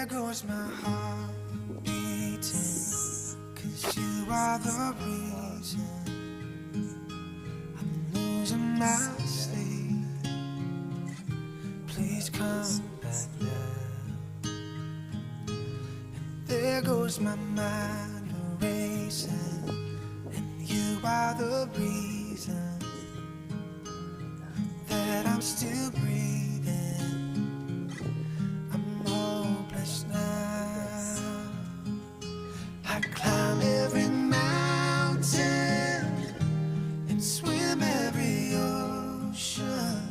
There goes my heart beating, 'cause you are the reason I'm losing my sleep. Please come back now. There goes my mind racing, and you are the reason that I'm still breathing. I'm hopeless now. I climb every mountain and swim every ocean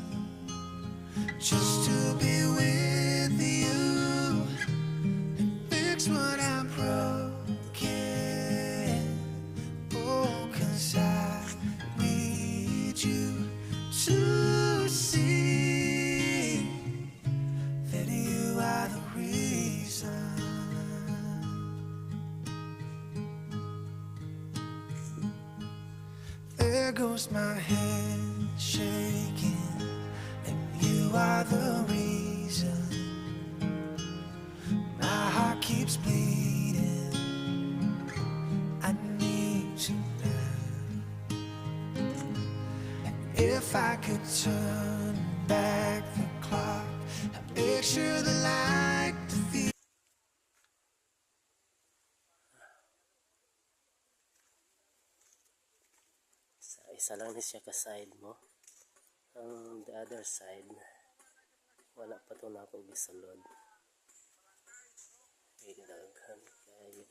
just to be with you and fix what I'm broken. Oh, 'cause I need you to see that you are the reason. There goes my head shaking, and you are the reason my heart keeps bleeding. I need you now. If I could turn back the clock and make sure the light defeats. Isa lang ni siya ka side mo. Ang the other side wala pa to na ako gisulod. Daghan kayo.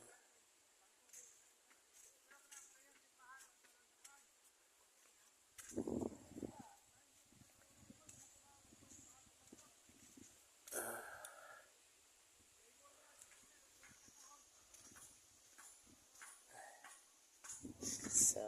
So